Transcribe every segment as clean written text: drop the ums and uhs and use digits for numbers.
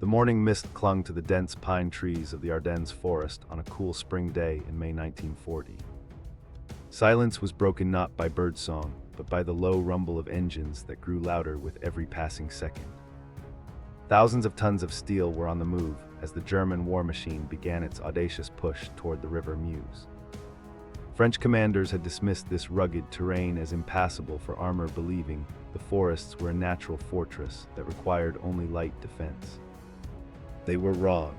The morning mist clung to the dense pine trees of the Ardennes forest on a cool spring day in May 1940. Silence was broken not by birdsong, but by the low rumble of engines that grew louder with every passing second. Thousands of tons of steel were on the move as the German war machine began its audacious push toward the River Meuse. French commanders had dismissed this rugged terrain as impassable for armor, believing the forests were a natural fortress that required only light defense. They were wrong.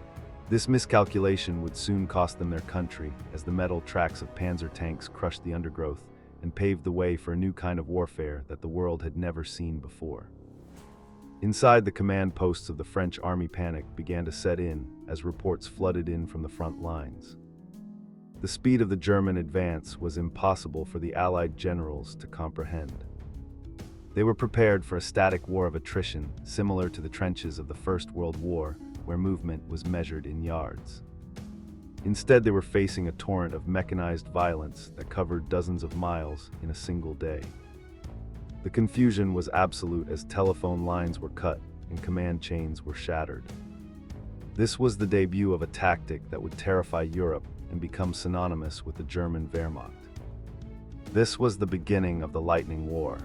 This miscalculation would soon cost them their country, as the metal tracks of panzer tanks crushed the undergrowth and paved the way for a new kind of warfare that the world had never seen before. Inside the command posts of the French army, panic began to set in as reports flooded in from the front lines. The speed of the German advance was impossible for the Allied generals to comprehend. They were prepared for a static war of attrition, similar to the trenches of the First World War, where movement was measured in yards. Instead, they were facing a torrent of mechanized violence that covered dozens of miles in a single day. The confusion was absolute as telephone lines were cut and command chains were shattered. This was the debut of a tactic that would terrify Europe and become synonymous with the German Wehrmacht. This was the beginning of the Lightning War.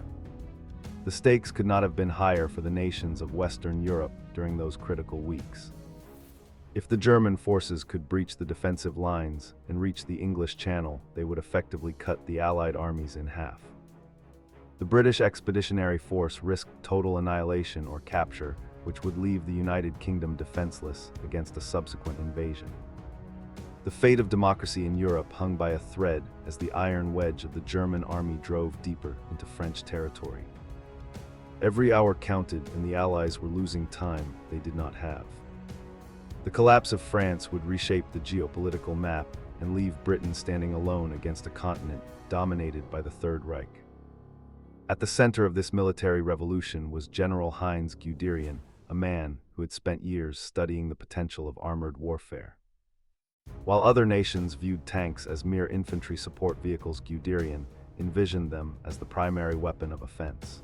The stakes could not have been higher for the nations of Western Europe during those critical weeks. If the German forces could breach the defensive lines and reach the English Channel, they would effectively cut the Allied armies in half. The British Expeditionary Force risked total annihilation or capture, which would leave the United Kingdom defenseless against a subsequent invasion. The fate of democracy in Europe hung by a thread as the iron wedge of the German army drove deeper into French territory. Every hour counted, and the Allies were losing time they did not have. The collapse of France would reshape the geopolitical map and leave Britain standing alone against a continent dominated by the Third Reich. At the center of this military revolution was General Heinz Guderian, a man who had spent years studying the potential of armored warfare. While other nations viewed tanks as mere infantry support vehicles, Guderian envisioned them as the primary weapon of offense.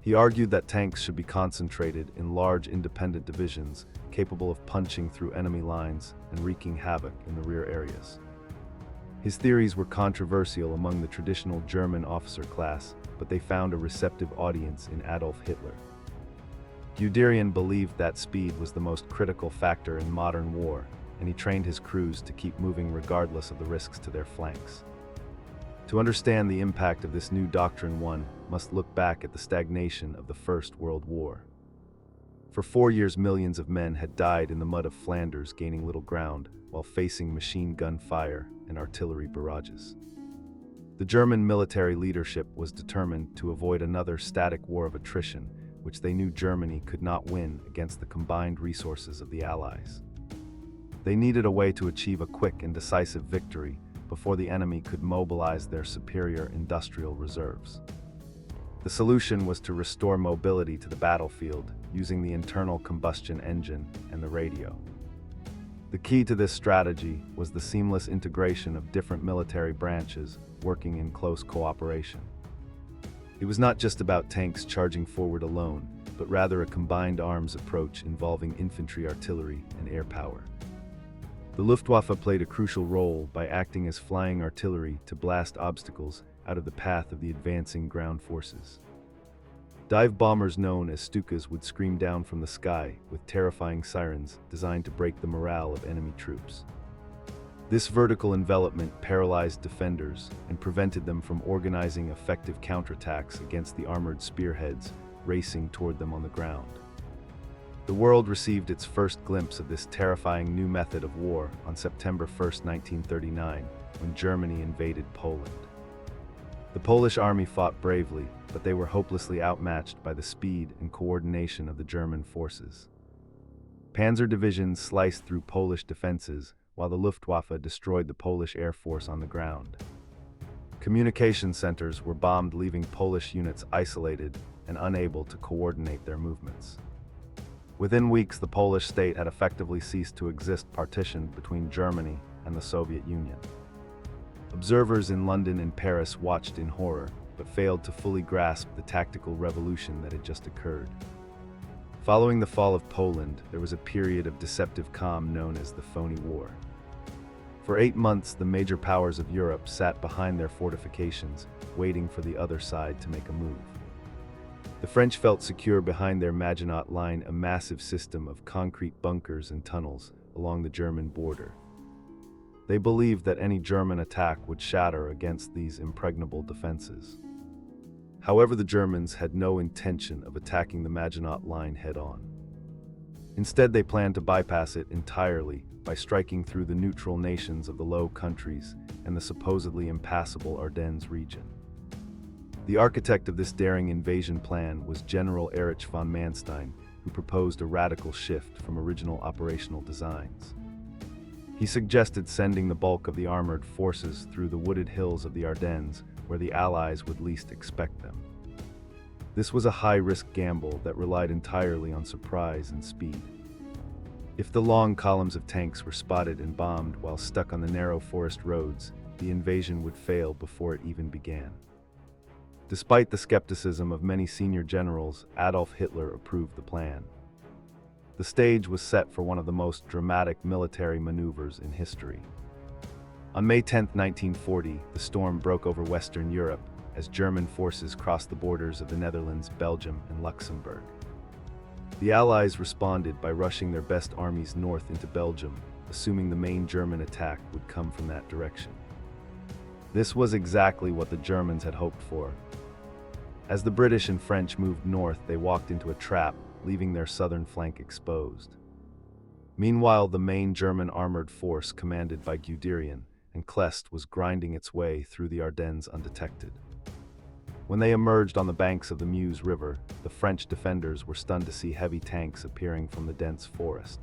He argued that tanks should be concentrated in large independent divisions capable of punching through enemy lines and wreaking havoc in the rear areas. His theories were controversial among the traditional German officer class, but they found a receptive audience in Adolf Hitler. Guderian believed that speed was the most critical factor in modern war, and he trained his crews to keep moving regardless of the risks to their flanks. To understand the impact of this new doctrine, one must look back at the stagnation of the First World War. For 4 years, millions of men had died in the mud of Flanders, gaining little ground while facing machine gun fire and artillery barrages. The German military leadership was determined to avoid another static war of attrition, which they knew Germany could not win against the combined resources of the Allies. They needed a way to achieve a quick and decisive victory before the enemy could mobilize their superior industrial reserves. The solution was to restore mobility to the battlefield using the internal combustion engine and the radio. The key to this strategy was the seamless integration of different military branches working in close cooperation. It was not just about tanks charging forward alone, but rather a combined arms approach involving infantry, artillery, and air power. The Luftwaffe played a crucial role by acting as flying artillery to blast obstacles out of the path of the advancing ground forces. Dive bombers known as Stukas would scream down from the sky with terrifying sirens designed to break the morale of enemy troops. This vertical envelopment paralyzed defenders and prevented them from organizing effective counterattacks against the armored spearheads racing toward them on the ground. The world received its first glimpse of this terrifying new method of war on September 1, 1939, when Germany invaded Poland. The Polish army fought bravely, but they were hopelessly outmatched by the speed and coordination of the German forces. Panzer divisions sliced through Polish defenses, while the Luftwaffe destroyed the Polish Air Force on the ground. Communication centers were bombed, leaving Polish units isolated and unable to coordinate their movements. Within weeks, the Polish state had effectively ceased to exist, partitioned between Germany and the Soviet Union. Observers in London and Paris watched in horror, but failed to fully grasp the tactical revolution that had just occurred. Following the fall of Poland, there was a period of deceptive calm known as the Phony War. For 8 months, the major powers of Europe sat behind their fortifications, waiting for the other side to make a move. The French felt secure behind their Maginot Line, a massive system of concrete bunkers and tunnels along the German border. They believed that any German attack would shatter against these impregnable defenses. However, the Germans had no intention of attacking the Maginot Line head-on. Instead, they planned to bypass it entirely by striking through the neutral nations of the Low Countries and the supposedly impassable Ardennes region. The architect of this daring invasion plan was General Erich von Manstein, who proposed a radical shift from original operational designs. He suggested sending the bulk of the armored forces through the wooded hills of the Ardennes, where the Allies would least expect them. This was a high-risk gamble that relied entirely on surprise and speed. If the long columns of tanks were spotted and bombed while stuck on the narrow forest roads, the invasion would fail before it even began. Despite the skepticism of many senior generals, Adolf Hitler approved the plan. The stage was set for one of the most dramatic military maneuvers in history. On May 10, 1940, the storm broke over Western Europe as German forces crossed the borders of the Netherlands, Belgium, and Luxembourg. The Allies responded by rushing their best armies north into Belgium, assuming the main German attack would come from that direction. This was exactly what the Germans had hoped for. As the British and French moved north, they walked into a trap, leaving their southern flank exposed. Meanwhile, the main German armored force, commanded by Guderian and Kleist, was grinding its way through the Ardennes undetected. When they emerged on the banks of the Meuse River, the French defenders were stunned to see heavy tanks appearing from the dense forest.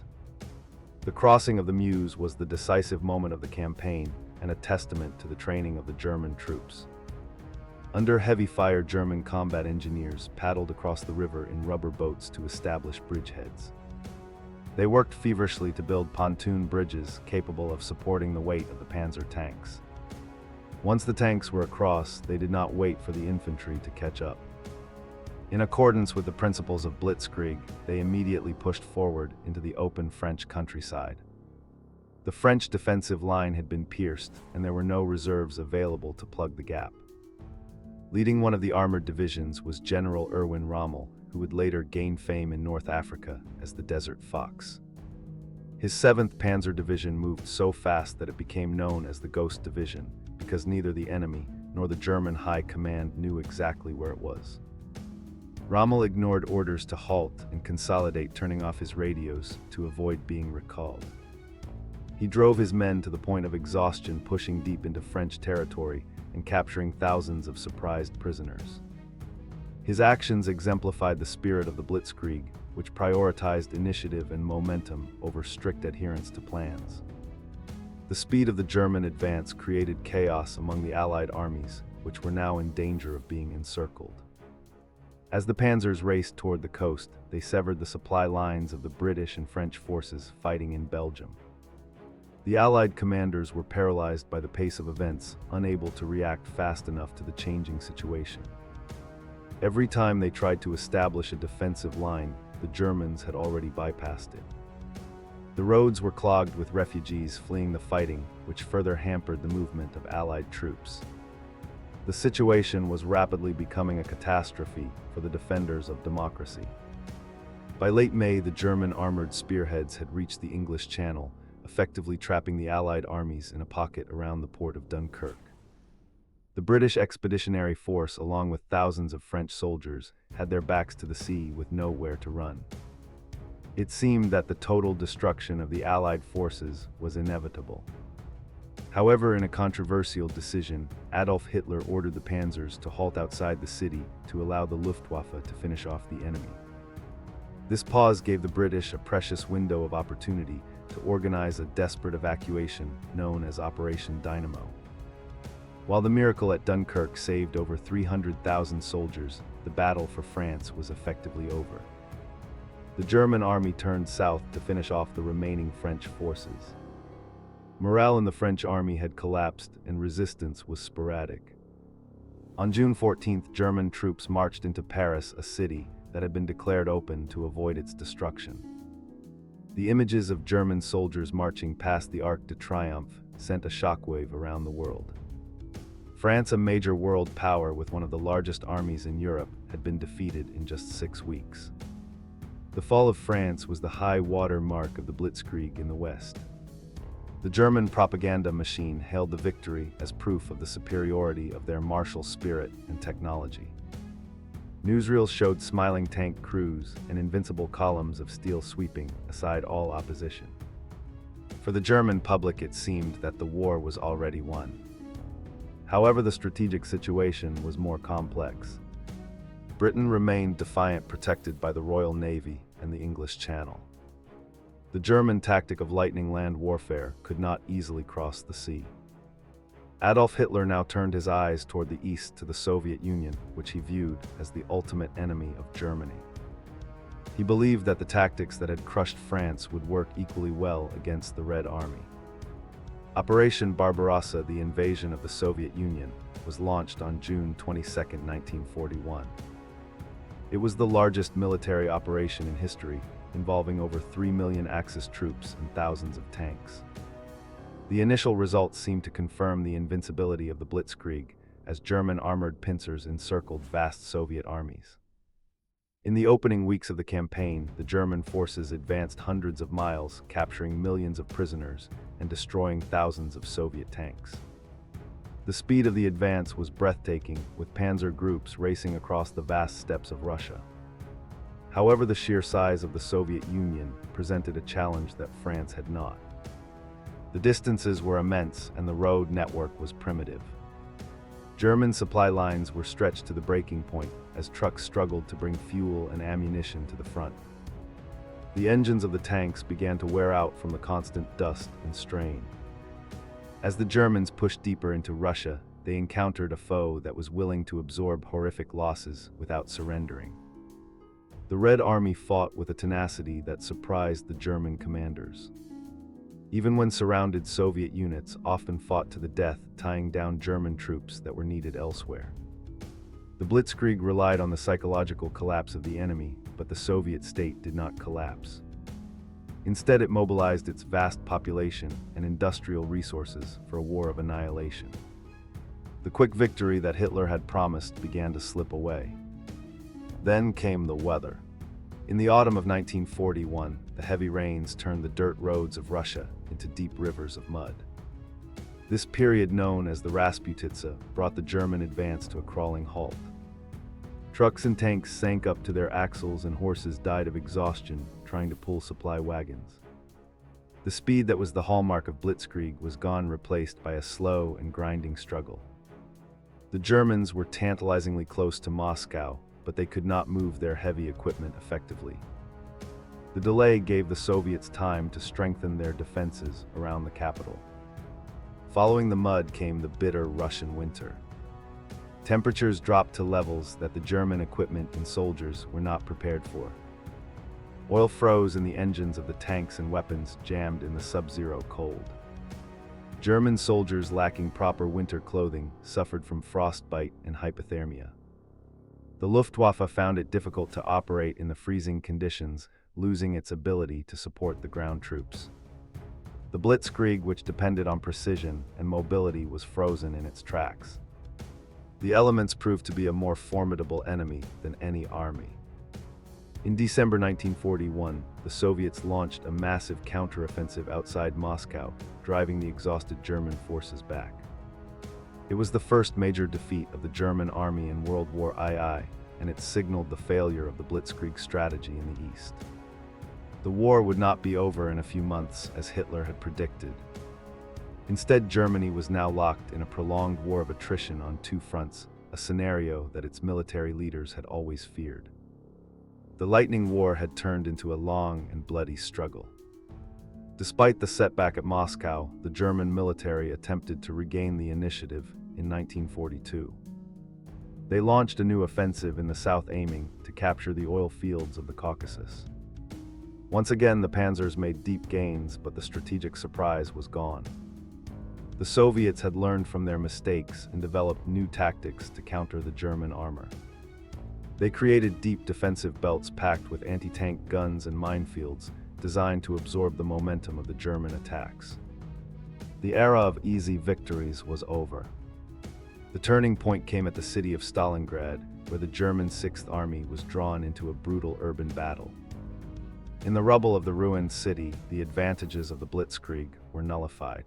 The crossing of the Meuse was the decisive moment of the campaign and a testament to the training of the German troops. Under heavy fire, German combat engineers paddled across the river in rubber boats to establish bridgeheads. They worked feverishly to build pontoon bridges capable of supporting the weight of the panzer tanks. Once the tanks were across, they did not wait for the infantry to catch up. In accordance with the principles of Blitzkrieg, they immediately pushed forward into the open French countryside. The French defensive line had been pierced, and there were no reserves available to plug the gap. Leading one of the armored divisions was General Erwin Rommel, who would later gain fame in North Africa as the Desert Fox. His 7th Panzer Division moved so fast that it became known as the Ghost Division, because neither the enemy nor the German High Command knew exactly where it was. Rommel ignored orders to halt and consolidate, turning off his radios to avoid being recalled. He drove his men to the point of exhaustion, pushing deep into French territory and capturing thousands of surprised prisoners. His actions exemplified the spirit of the Blitzkrieg, which prioritized initiative and momentum over strict adherence to plans. The speed of the German advance created chaos among the Allied armies, which were now in danger of being encircled. As the panzers raced toward the coast, they severed the supply lines of the British and French forces fighting in Belgium. The Allied commanders were paralyzed by the pace of events, unable to react fast enough to the changing situation. Every time they tried to establish a defensive line, the Germans had already bypassed it. The roads were clogged with refugees fleeing the fighting, which further hampered the movement of Allied troops. The situation was rapidly becoming a catastrophe for the defenders of democracy. By late May, the German armored spearheads had reached the English Channel, effectively trapping the Allied armies in a pocket around the port of Dunkirk. The British Expeditionary Force, along with thousands of French soldiers, had their backs to the sea with nowhere to run. It seemed that the total destruction of the Allied forces was inevitable. However, in a controversial decision, Adolf Hitler ordered the panzers to halt outside the city to allow the Luftwaffe to finish off the enemy. This pause gave the British a precious window of opportunity to organize a desperate evacuation known as Operation Dynamo. While the miracle at Dunkirk saved over 300,000 soldiers, the battle for France was effectively over. The German army turned south to finish off the remaining French forces. Morale in the French army had collapsed and resistance was sporadic. On June 14th, German troops marched into Paris, a city that had been declared open to avoid its destruction. The images of German soldiers marching past the Arc de Triomphe sent a shockwave around the world. France, a major world power with one of the largest armies in Europe, had been defeated in just 6 weeks. The fall of France was the high water mark of the Blitzkrieg in the West. The German propaganda machine hailed the victory as proof of the superiority of their martial spirit and technology. Newsreels showed smiling tank crews and invincible columns of steel sweeping aside all opposition. For the German public, it seemed that the war was already won. However, the strategic situation was more complex. Britain remained defiant, protected by the Royal Navy and the English Channel. The German tactic of lightning land warfare could not easily cross the sea. Adolf Hitler now turned his eyes toward the east to the Soviet Union, which he viewed as the ultimate enemy of Germany. He believed that the tactics that had crushed France would work equally well against the Red Army. Operation Barbarossa, the invasion of the Soviet Union, was launched on June 22, 1941. It was the largest military operation in history, involving over 3 million Axis troops and thousands of tanks. The initial results seemed to confirm the invincibility of the Blitzkrieg, as German armored pincers encircled vast Soviet armies. In the opening weeks of the campaign, the German forces advanced hundreds of miles, capturing millions of prisoners and destroying thousands of Soviet tanks. The speed of the advance was breathtaking, with panzer groups racing across the vast steppes of Russia. However, the sheer size of the Soviet Union presented a challenge that France had not. The distances were immense and the road network was primitive. German supply lines were stretched to the breaking point as trucks struggled to bring fuel and ammunition to the front. The engines of the tanks began to wear out from the constant dust and strain. As the Germans pushed deeper into Russia, they encountered a foe that was willing to absorb horrific losses without surrendering. The Red Army fought with a tenacity that surprised the German commanders. Even when surrounded, Soviet units often fought to the death, tying down German troops that were needed elsewhere. The Blitzkrieg relied on the psychological collapse of the enemy, but the Soviet state did not collapse. Instead, it mobilized its vast population and industrial resources for a war of annihilation. The quick victory that Hitler had promised began to slip away. Then came the weather. In the autumn of 1941, the heavy rains turned the dirt roads of Russia into deep rivers of mud. This period, known as the Rasputitsa, brought the German advance to a crawling halt. Trucks and tanks sank up to their axles and horses died of exhaustion trying to pull supply wagons. The speed that was the hallmark of Blitzkrieg was gone, replaced by a slow and grinding struggle. The Germans were tantalizingly close to Moscow, but they could not move their heavy equipment effectively. The delay gave the Soviets time to strengthen their defenses around the capital. Following the mud came the bitter Russian winter. Temperatures dropped to levels that the German equipment and soldiers were not prepared for. Oil froze in the engines of the tanks and weapons jammed in the sub-zero cold. German soldiers lacking proper winter clothing suffered from frostbite and hypothermia. The Luftwaffe found it difficult to operate in the freezing conditions, losing its ability to support the ground troops. The Blitzkrieg, which depended on precision and mobility, was frozen in its tracks. The elements proved to be a more formidable enemy than any army. In December 1941, the Soviets launched a massive counteroffensive outside Moscow, driving the exhausted German forces back. It was the first major defeat of the German army in World War II, and it signaled the failure of the Blitzkrieg strategy in the East. The war would not be over in a few months, as Hitler had predicted. Instead, Germany was now locked in a prolonged war of attrition on two fronts, a scenario that its military leaders had always feared. The Lightning War had turned into a long and bloody struggle. Despite the setback at Moscow, the German military attempted to regain the initiative in 1942. They launched a new offensive in the south, aiming to capture the oil fields of the Caucasus. Once again, the panzers made deep gains, but the strategic surprise was gone. The Soviets had learned from their mistakes and developed new tactics to counter the German armor. They created deep defensive belts packed with anti-tank guns and minefields designed to absorb the momentum of the German attacks. The era of easy victories was over. The turning point came at the city of Stalingrad, where the German Sixth Army was drawn into a brutal urban battle. In the rubble of the ruined city, the advantages of the Blitzkrieg were nullified.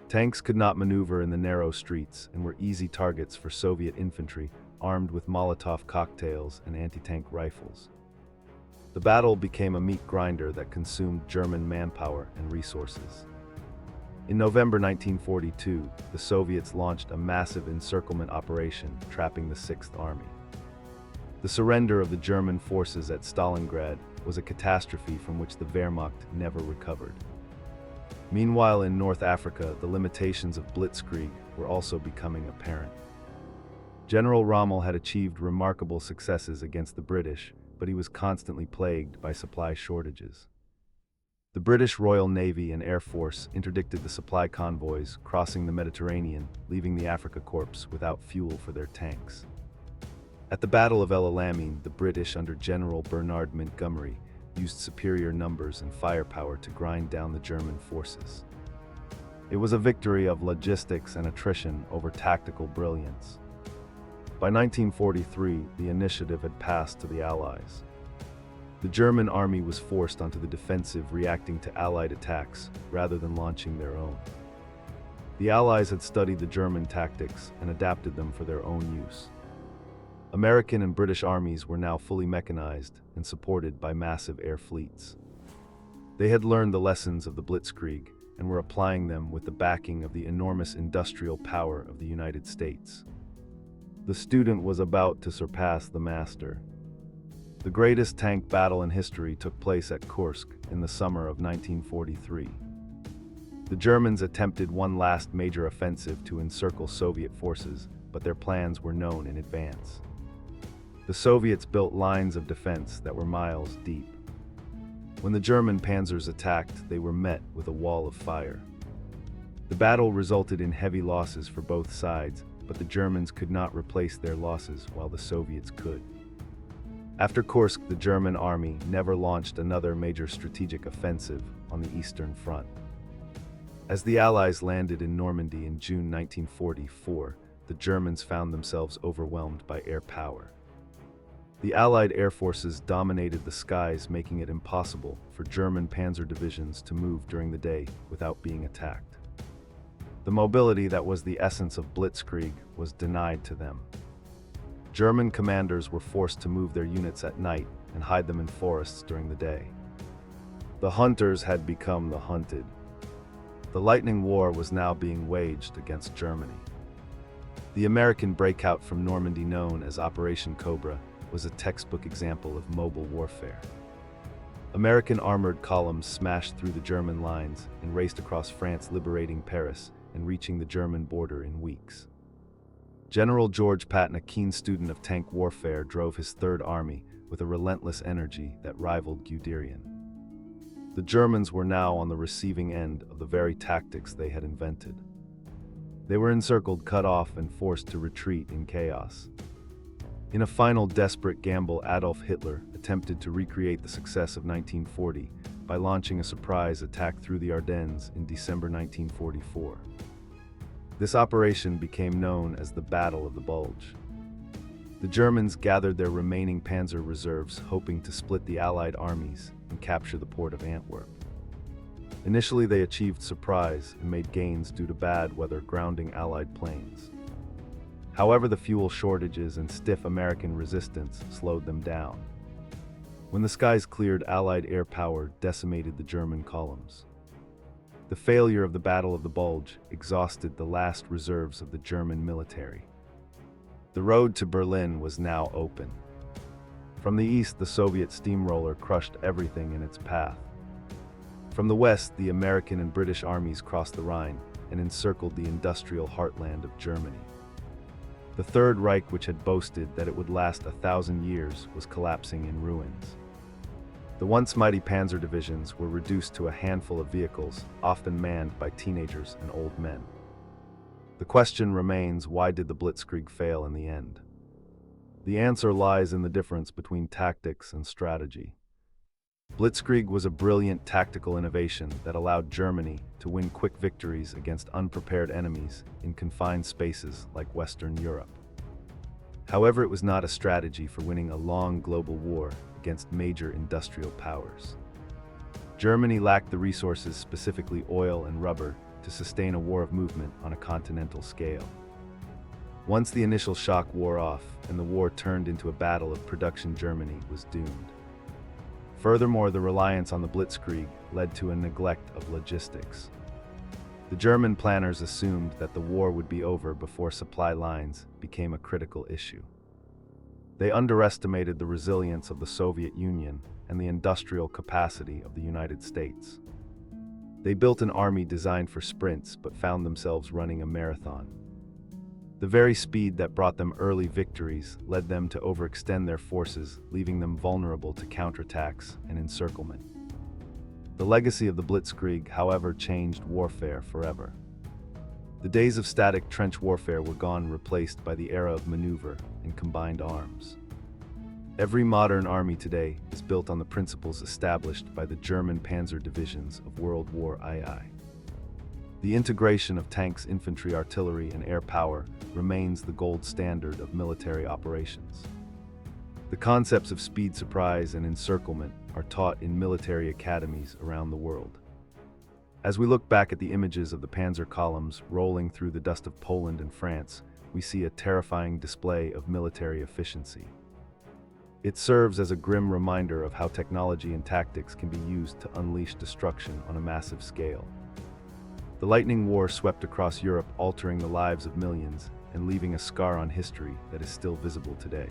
Tanks could not maneuver in the narrow streets and were easy targets for Soviet infantry armed with Molotov cocktails and anti-tank rifles. The battle became a meat grinder that consumed German manpower and resources. In November 1942, the Soviets launched a massive encirclement operation, trapping the Sixth Army. The surrender of the German forces at Stalingrad was a catastrophe from which the Wehrmacht never recovered. Meanwhile, in North Africa, the limitations of Blitzkrieg were also becoming apparent. General Rommel had achieved remarkable successes against the British, but he was constantly plagued by supply shortages. The British Royal Navy and Air Force interdicted the supply convoys crossing the Mediterranean, leaving the Afrika Korps without fuel for their tanks. At the Battle of El Alamein, the British under General Bernard Montgomery used superior numbers and firepower to grind down the German forces. It was a victory of logistics and attrition over tactical brilliance. By 1943, the initiative had passed to the Allies. The German army was forced onto the defensive, reacting to Allied attacks rather than launching their own. The Allies had studied the German tactics and adapted them for their own use. American and British armies were now fully mechanized and supported by massive air fleets. They had learned the lessons of the Blitzkrieg and were applying them with the backing of the enormous industrial power of the United States. The student was about to surpass the master. The greatest tank battle in history took place at Kursk in the summer of 1943. The Germans attempted one last major offensive to encircle Soviet forces, but their plans were known in advance. The Soviets built lines of defense that were miles deep. When the German panzers attacked, they were met with a wall of fire. The battle resulted in heavy losses for both sides, but the Germans could not replace their losses while the Soviets could. After Kursk, the German army never launched another major strategic offensive on the Eastern Front. As the Allies landed in Normandy in June 1944, the Germans found themselves overwhelmed by air power. The Allied air forces dominated the skies, making it impossible for German panzer divisions to move during the day without being attacked. The mobility that was the essence of Blitzkrieg was denied to them. German commanders were forced to move their units at night and hide them in forests during the day. The hunters had become the hunted. The lightning war was now being waged against Germany. The American breakout from Normandy, known as Operation Cobra, was a textbook example of mobile warfare. American armored columns smashed through the German lines and raced across France, liberating Paris and reaching the German border in weeks. General George Patton, a keen student of tank warfare, drove his Third Army with a relentless energy that rivaled Guderian. The Germans were now on the receiving end of the very tactics they had invented. They were encircled, cut off, and forced to retreat in chaos. In a final desperate gamble, Adolf Hitler attempted to recreate the success of 1940 by launching a surprise attack through the Ardennes in December 1944. This operation became known as the Battle of the Bulge. The Germans gathered their remaining panzer reserves, hoping to split the Allied armies and capture the port of Antwerp. Initially, they achieved surprise and made gains due to bad weather, grounding Allied planes. However, the fuel shortages and stiff American resistance slowed them down. When the skies cleared, Allied air power decimated the German columns. The failure of the Battle of the Bulge exhausted the last reserves of the German military. The road to Berlin was now open. From the east, the Soviet steamroller crushed everything in its path. From the west, the American and British armies crossed the Rhine and encircled the industrial heartland of Germany. The Third Reich, which had boasted that it would last 1,000 years, was collapsing in ruins. The once mighty panzer divisions were reduced to a handful of vehicles, often manned by teenagers and old men. The question remains, why did the Blitzkrieg fail in the end? The answer lies in the difference between tactics and strategy. Blitzkrieg was a brilliant tactical innovation that allowed Germany to win quick victories against unprepared enemies in confined spaces like Western Europe. However, it was not a strategy for winning a long global war against major industrial powers. Germany lacked the resources, specifically oil and rubber, to sustain a war of movement on a continental scale. Once the initial shock wore off and the war turned into a battle of production, Germany was doomed. Furthermore, the reliance on the Blitzkrieg led to a neglect of logistics. The German planners assumed that the war would be over before supply lines became a critical issue. They underestimated the resilience of the Soviet Union and the industrial capacity of the United States. They built an army designed for sprints but found themselves running a marathon. The very speed that brought them early victories led them to overextend their forces, leaving them vulnerable to counterattacks and encirclement. The legacy of the Blitzkrieg, however, changed warfare forever. The days of static trench warfare were gone, replaced by the era of maneuver and combined arms. Every modern army today is built on the principles established by the German panzer divisions of World War II. The integration of tanks, infantry, artillery, and air power remains the gold standard of military operations. The concepts of speed, surprise, and encirclement are taught in military academies around the world. As we look back at the images of the panzer columns rolling through the dust of Poland and France, we see a terrifying display of military efficiency. It serves as a grim reminder of how technology and tactics can be used to unleash destruction on a massive scale. The lightning war swept across Europe, altering the lives of millions and leaving a scar on history that is still visible today.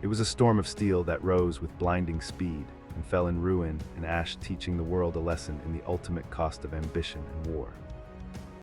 It was a storm of steel that rose with blinding speed and fell in ruin and ash, teaching the world a lesson in the ultimate cost of ambition and war.